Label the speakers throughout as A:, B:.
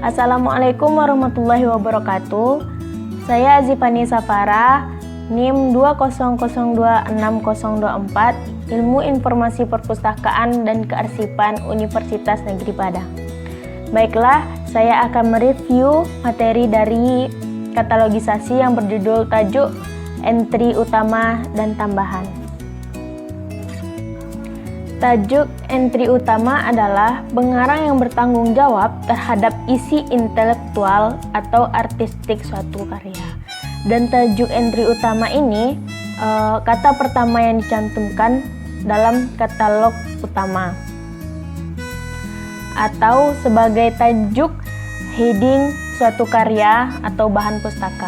A: Assalamualaikum warahmatullahi wabarakatuh. Saya Azifani Safara, NIM 2002624, Ilmu Informasi Perpustakaan dan Kearsipan Universitas Negeri Padang. Baiklah, saya akan mereview materi dari katalogisasi yang berjudul tajuk entry utama dan tambahan. Tajuk entry utama adalah pengarang yang bertanggung jawab terhadap isi intelektual atau artistik suatu karya. Dan tajuk entry utama ini kata pertama yang dicantumkan dalam katalog utama atau sebagai tajuk heading suatu karya atau bahan pustaka.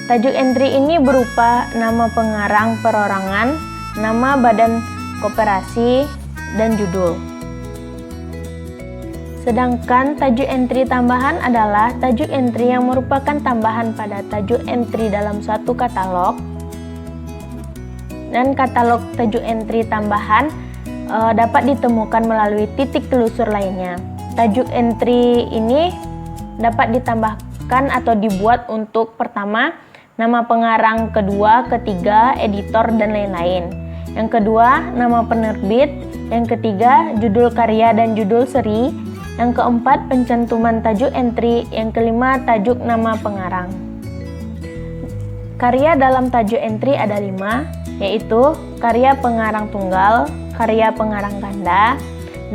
A: Tajuk entry ini berupa nama pengarang perorangan, nama badan koperasi, dan judul. Sedangkan tajuk entry tambahan adalah tajuk entry yang merupakan tambahan pada tajuk entry dalam suatu katalog. Dan katalog tajuk entry tambahan dapat ditemukan melalui titik telusur lainnya. Tajuk entry ini dapat ditambahkan atau dibuat untuk pertama, nama pengarang, kedua, ketiga, editor, dan lain-lain. Yang kedua, nama penerbit. Yang ketiga, judul karya dan judul seri. Yang keempat, pencantuman tajuk entry. Yang kelima, tajuk nama pengarang. Karya dalam tajuk entry ada 5, yaitu karya pengarang tunggal, karya pengarang ganda,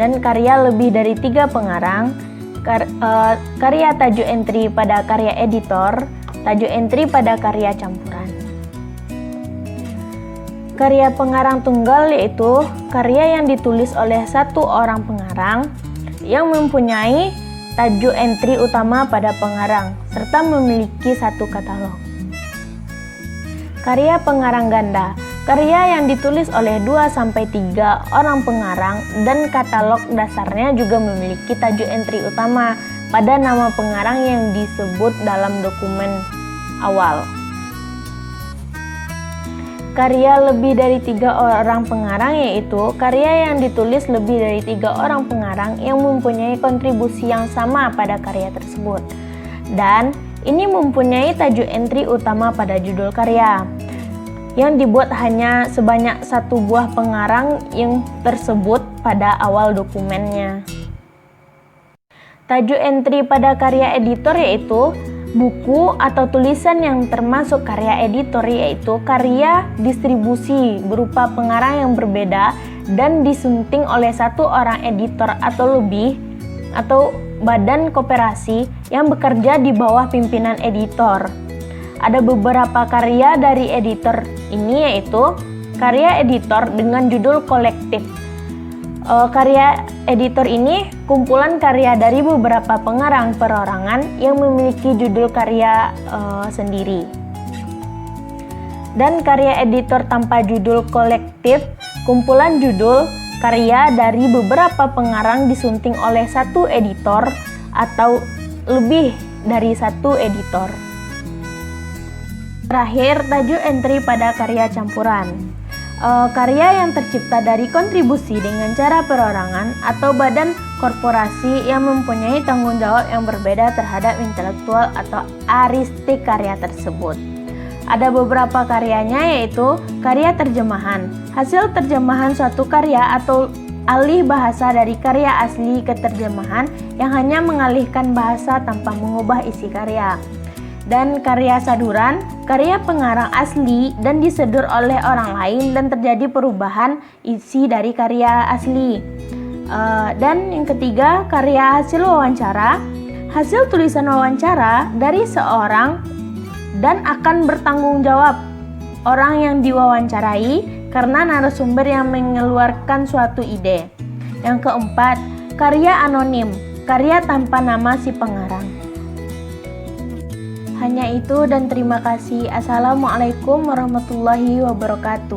A: dan karya lebih dari 3 pengarang, karya tajuk entry pada karya editor, tajuk entry pada karya campuran. Karya pengarang tunggal yaitu karya yang ditulis oleh satu orang pengarang yang mempunyai tajuk entry utama pada pengarang serta memiliki satu katalog. Karya pengarang ganda, karya yang ditulis oleh 2-3 orang pengarang dan katalog dasarnya juga memiliki tajuk entry utama pada nama pengarang yang disebut dalam dokumen awal. Karya lebih dari 3 orang pengarang yaitu karya yang ditulis lebih dari 3 orang pengarang yang mempunyai kontribusi yang sama pada karya tersebut. Dan ini mempunyai tajuk entry utama pada judul karya yang dibuat hanya sebanyak 1 buah pengarang yang tersebut pada awal dokumennya. Tajuk entry pada karya editor yaitu buku atau tulisan yang termasuk karya editor, yaitu karya distribusi berupa pengarang yang berbeda dan disunting oleh 1 orang editor atau lebih, atau badan koperasi yang bekerja di bawah pimpinan editor. Ada beberapa karya dari editor ini, yaitu karya editor dengan judul kolektif. Karya editor ini kumpulan karya dari beberapa pengarang perorangan yang memiliki judul karya sendiri. Dan karya editor tanpa judul kolektif, kumpulan judul karya dari beberapa pengarang disunting oleh 1 editor atau lebih dari 1 editor. Terakhir, tajuk entry pada karya campuran. Karya yang tercipta dari kontribusi dengan cara perorangan atau badan korporasi yang mempunyai tanggung jawab yang berbeda terhadap intelektual atau aristik karya tersebut. Ada beberapa karyanya, yaitu karya terjemahan, hasil terjemahan suatu karya atau alih bahasa dari karya asli ke terjemahan yang hanya mengalihkan bahasa tanpa mengubah isi karya. Dan karya saduran, karya pengarang asli dan disedur oleh orang lain dan terjadi perubahan isi dari karya asli. Dan yang ketiga, karya hasil wawancara, hasil tulisan wawancara dari seorang dan akan bertanggung jawab orang yang diwawancarai karena narasumber yang mengeluarkan suatu ide. Yang keempat, karya anonim, karya tanpa nama si pengarang. Hanya itu dan terima kasih. Assalamualaikum warahmatullahi wabarakatuh.